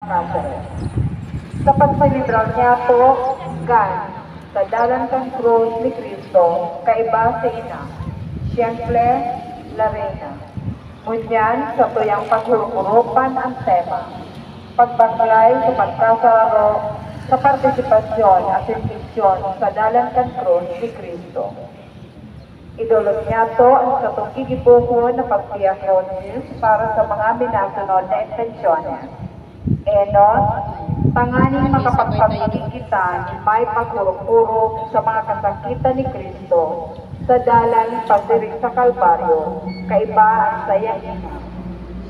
Nazareth. Sa pagsalibral niya to, gan, sa dalan kang krus ni Kristo, kaiba sa ina, siyempre, la Reina. Ngunyan, sa tuyang paghurupan ang tema, pagbaglay sa pagkasaro, sa partisipasyon at infeksyon sa dalan kang krus ni Kristo. Idulog niya to ang katong gigibuhon na pagdiakonis para sa mga minasunod na intensyones. Enos, tanganing makapagpagiging kita ni may pagurok-urok sa mga kasakitan ni Kristo sa dalan pagdirig sa Kalbaryo, kaiba ang sayang ina.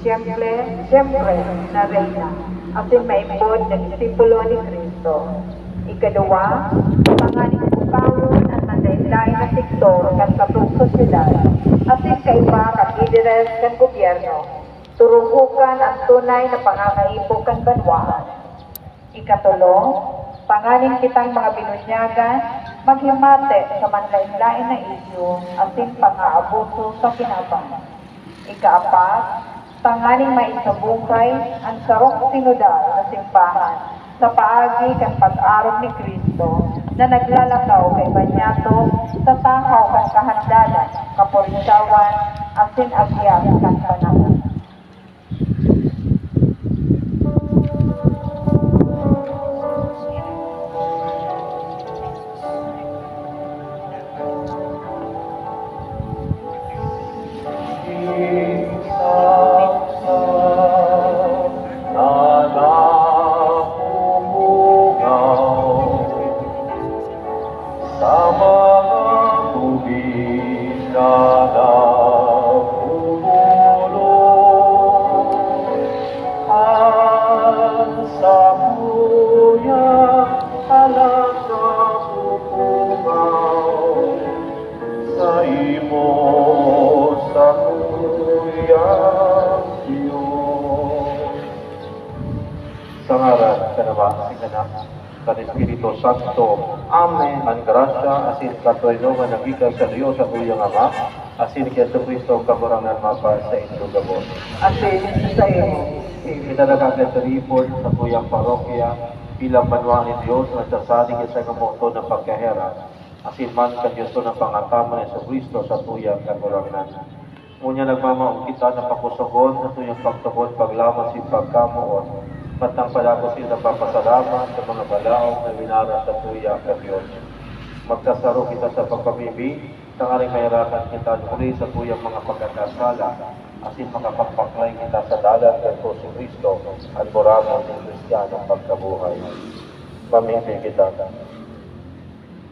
Siyempre, na Reyna, asin maimpod ng disipulo ni Kristo. Ikaduwa, tanganing bukawon ang nandayin na sektor kan katong sosyedad, asin kaiba kang lideres kan gobyerno, turuhukan ang tunay na pangangaipo kan banwaan. Ikatulo, panganin kitang mga binunyagan, maghimate sa manlain-lain na isyu, asin pang-aabuso sa kinabang. Ikaapat, panganing maisabukay ang sarong sinodal na simbahan sa paagi kan pag-arog ni Kristo na naglalakaw kay Banyato sa tahaw kan kahandalan, kapulisawan, asin agyan kan panahon. Sa ngalan ng Espiritu Santo. Amen. Ang grasya, asin katoy-no nga nagikan sa Diyos sa tuyang Ama, asin kaya sa Kristo kagurangan mapa sa inyong gabon. Asin sa iyo. Pinalagagad sa report sa tuyang parokya, bilang banwa ni Diyos na sasaling sa ngamoto ng pagkahera, asin man ka Diyos ng pangatama ni sa Kristo sa tuyang kagurangan. Ngunya nagmamaong kita ng pakusugon sa tuyang pagtubod, paglaman si pagkamuon, matang palako sila papasalamat sa mga balaong na winara sa tuya ka Diyos. Magkasaro kita sa pagpamibig, tangaring kahirapan kita muli sa tuyang mga pagkakasala, asin makapagpaklay kita sa dalan ng si Kristo at buramon ng Kristiyanong pagkabuhay. Pamibig kita.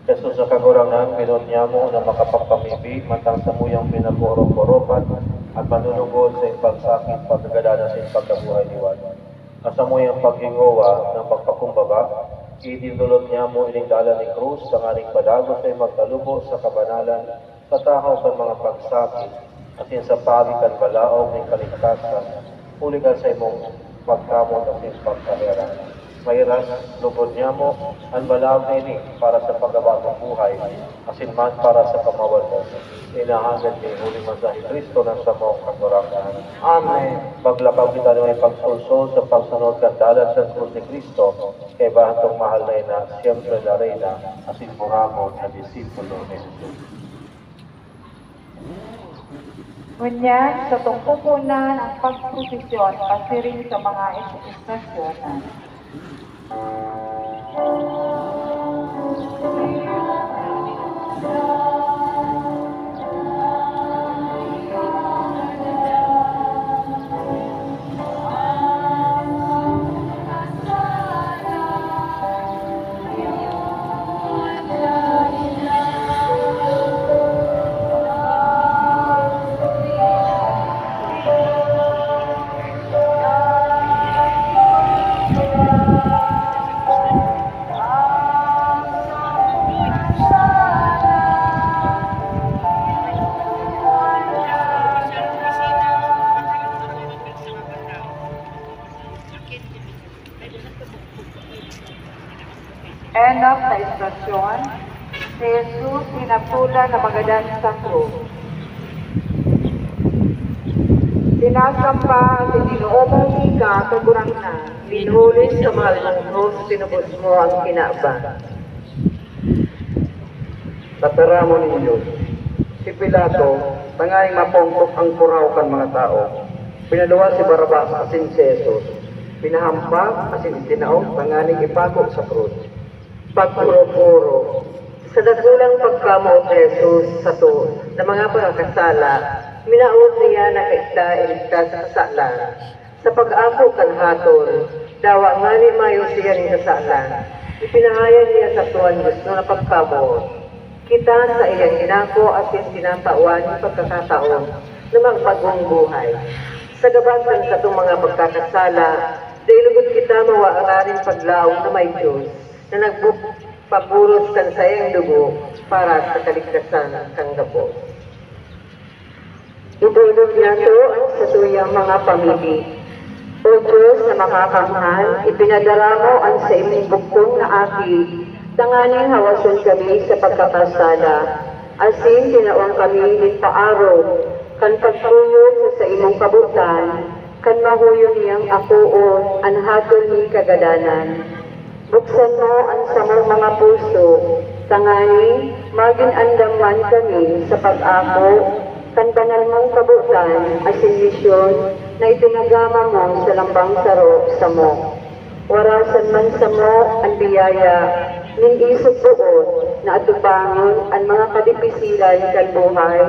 Jesus sa kagurangan, pinod niya mo na makapagpamibig, matang sa muyang pinapurok-purokan at manunugod sa ipagsakit, pagkagadanan sa ipagkabuhay niwan. Asa mo yung paghingowa ng pagpakumbaba, idindulot niya mo ining dalan ni Cruz, tangaring padagos ay magtalubo sa kabanalan, sa tahaw sa mga pagsakit, asin sa palikan balaog ng kaligtasan, uligan sa imong pagkamot at pagkahera. Mayras, lubod niya mo, ang balaog na ini para sa pagabagong buhay, asin man para sa kamawal mo. Inahagad ni Huli Masahi Kristo ng samong kagurangan. Amen. Paglakaw kita naman pagsulsol sa pagsunod ng dalan sa krus ni Kristo, kay bahantong mahal na ina, siyempre la Reyna, asin muramon na disipulo ni Jesus. Ngunyan, sa tungkupunan ang pagprosesyon pasiring sa mga estasyonan. End of sa istasyon, si Jesus inatulan na magadan sa krus. Sinasamba at ininuomong ika kagurangnan. Binhuli sa mahal ng krus, tinubos mo ang kinaba. Tataramo ninyo. Si Pilato, tangay mapongkok ang puraw kan mga tao. Pinaluwa si Barabas asin si Jesus. Pinahampa asin itinaog tanganing ipako sa krus. Pagpuro-puro. Sa dakulang pagkamo ni Jesus sa to, na mga pagkakasala, minaot niya na kaita iligtas sa kasalan. Sa pag-ako kan hatol, dawa nga ni mayo siya ng kasalan. Ipinahayag niya sa tuwan Diyos na pagkamo. Kita sa iyang ginako at yung tinatawan yung pagkakataon na magpagong buhay. Sa gabat ng katong mga pagkakasala, dahil lugod kita mawaararing paglaong na may Diyos na nagpapuros kan sa iyang dugo para sa kaligtasan kang gabos. Idulog nato sa tuyang mga pamili. O Diyos na makakamahal, ipinadala mo ang sa imong bugtong na aki, tanganing hawason kami sa pagkakasala, asin tinaon kami ng paaro, kan pagpuyod sa imong kabutan, kan mahuyon niyang akoon, ang hatol ni kagadanan. Buksan mo ang samang mga puso, tanganing maging andaman kami sa pag-ako, kan banal mong kabutan, asin misyon, na itinagama mo sa lambang saro sa mo. Warasan man sa mo ang biyaya, ning isog buot, na atubangon ang mga kadipisilan kan buhay,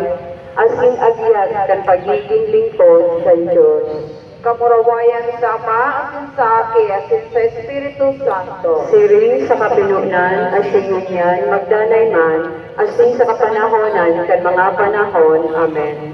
asin agyat kan pagiging lingkod sa Diyos. Kamurawayan sa Ama, asin sa Aki, asin sa Espiritu Santo. Siring sa kapinunan, asin ngunyan, magdanay man, asin sa kapanahonan, kan mga panahon. Amen.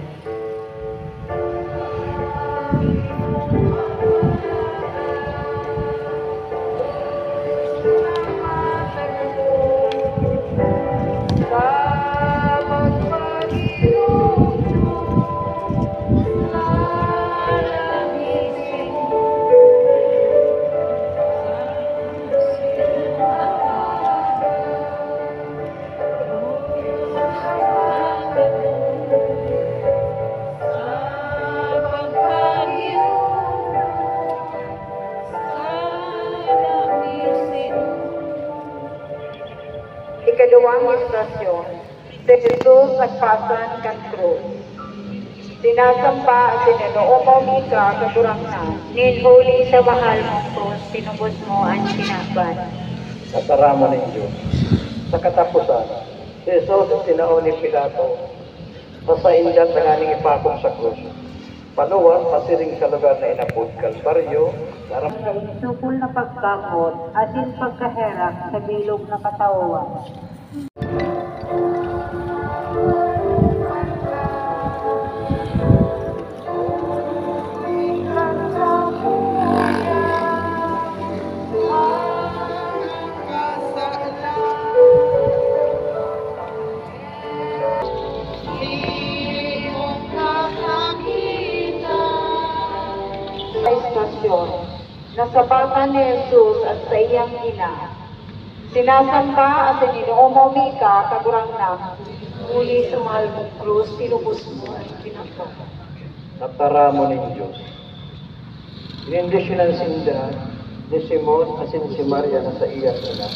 Ikalawang istasyon, si Jesus nagpasan kan krus. Sinasamba at sinuomong ika kagurangnan. Ninhuli sa mahal mong krus, tinubos mo ang sinaban. Tataramo ninyo. Sa katapusan, si Jesus tinaon ni Pilato. Sa indan tanganing ipakong sa krus. Paluwas, pasiring sa lugar na inapod Kalbaryo, darang Supol na pagkamot, asin pagkaherak sa bilog na katawan. Istasyon, nasabatan ni Jesus at sa iyang ina. Sinasamba at ininuomong ika kagurangnan. Huli sa mahal mong krus, tinubos mo ang sinaban. Tataramo ninyo. Inindisyonan sinda ni Simon asin si Maria na sa iyang ina.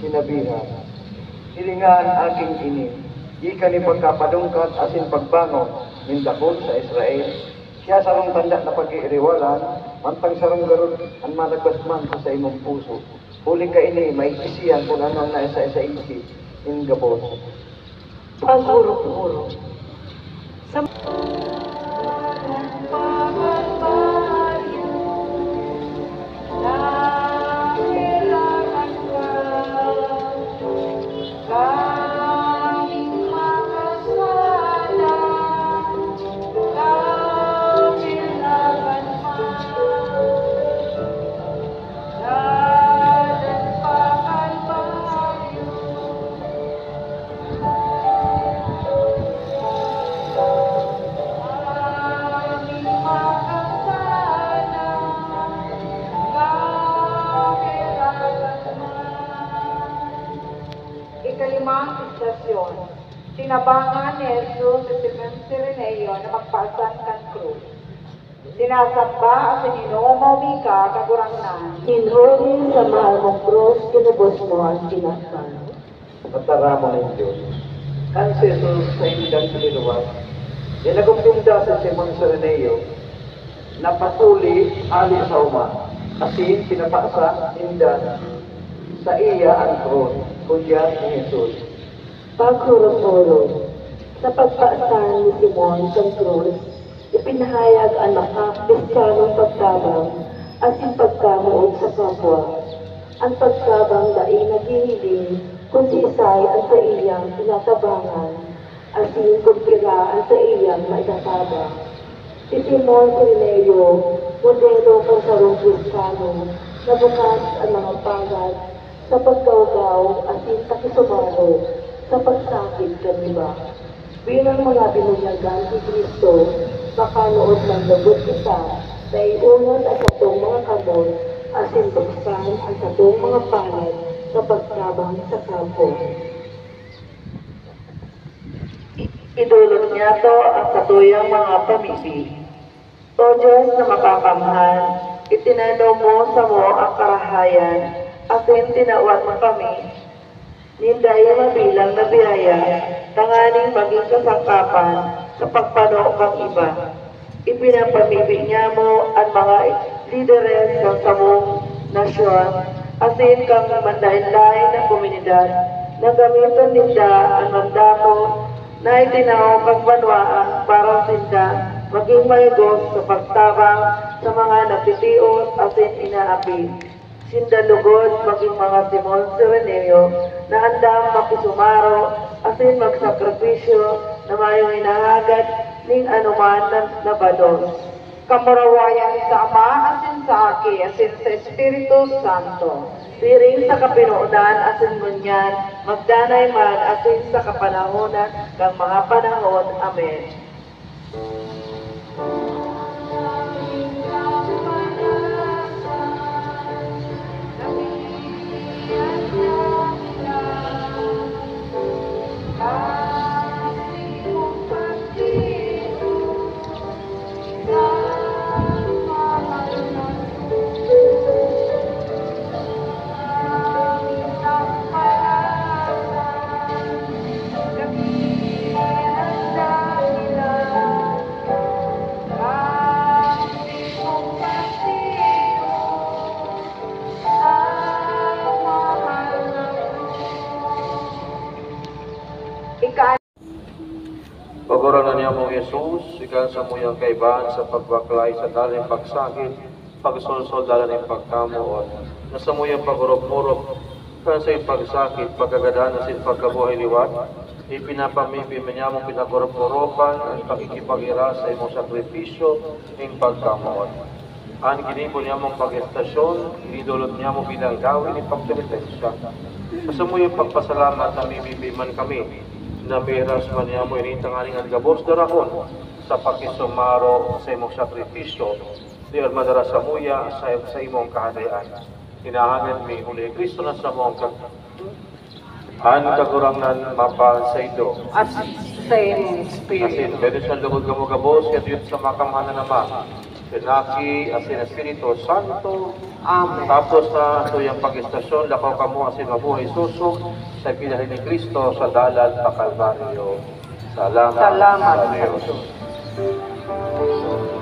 Sinabihan, hilingan aking ini, ika ni pagkapadungkat asin pagbangon, nindakon sa Israel. Siya sarong tanda na pag-iiriwalan, mantang sarong garod ang malagpasman sa imong puso. Huli ka ini, may isiyan kung ano ang naisa-isa isi, in gabos. Pagpuro-puro. Sa Ikalimang istasyon, tinabangan ni Jesus sa Sireneo na magpasan kan krus. Sinasamba at ininomami ka kagurangnan. Hinhuli sa mahal mong krus, kinubos mo ang kinasal. Mataramo ng Diyos. Ang si Jesus sa indang sililuwas, inagumpinda sa Simon Sereneo, napatuli ali sa uma, asin pinapasa inda sa iya ang krus, kuya ni Jesus. Paghurot-hurot, sa pagpaasahan ni Simon sa krus, ipinahayag ang makakristyanong pagtabang at yung pagkamuog sa kapwa. Ang pagtabang dai naghihiling kung si Isay ang sa iyang tinatabangan at yung kumpira ang sa iyang maitataba. Si Simon Sereneo, modelo kang sarong kristyano na bukas ang mga pagad sa pagkaugaw at yung takisumaro sa pagsakit kaniba. Bilang mga binunyagan ni Kristo, makanood ng lagot isa na iunod ang satong mga kamot asin buksan ang satong mga palad sa pagtabang sa kampo. Idulot niya to ang satuyang mga pamili. O Diyos na makakamahal, itinanaw mo sa mo ang karahayan asin tinawat mo kami. Nindaya mabilang na biyaya, tanganing maging kasangkapan sa pagpano kang iba. Ipinapamibig niya mo ang mga lideres ng samong nasyon, asin kang mandahin-lahin ng komunidad na gamiton ninda ang mandato na itinaw kang banwaan para sinda maging maigos sa pagtabang sa mga napitios asin inaapi. Sindalugod maging mga Simon Sereneo na handang makisumaro asin magsakripisyo na mayong inahagad ning anuman na nabados. Kamurawayan sa Ama asin sa Aki asin sa Espiritu Santo. Siring sa kapinuunan asin ngunyan, magdanay man asin sa kapanahonan ng mga panahon. Amen. Paguranan niya mong Jesus, ikan sa muyang kaibahan sa pagbaklay sa daling pagsakit, pagsolsol dalan ng pagkamuot, na sa muyang pagurop-murop, kan sa pagsakit, pagkagadahan na sin pagkabuhay liwat, ipinapamibig niya mong pinagurop-muropan ang pakikipag-ira sa imong sakripisyo ng pagkamuot. Ang ginibon niya mong pag-estasyon, idulot niya mong bilang gawin ng pagpilitensya. Sa muyang pagpasalamat na mimibiman kami, na miras man niya mo inintang aning gabos darahon sa pakisumaro sa imong sakripisyo di armadara sa muya sa imong kahadayan. Hinahangad mi uli Kristo na sa mong kagurangnan mapa sa ito. At sa iyong Espiritu. Asin, pwede siya lugod ka mo gabos kaya yun sa makamana naman. Pinaki asin Espiritu Santo. Amen. Tapos sa tuyang pag-estasyon, lakaw ka mo asin mabuhay susok sa pinahin ni Kristo sa dalan pa Kalbaryo. Salamat Salamat sa sa Diyos. Diyos.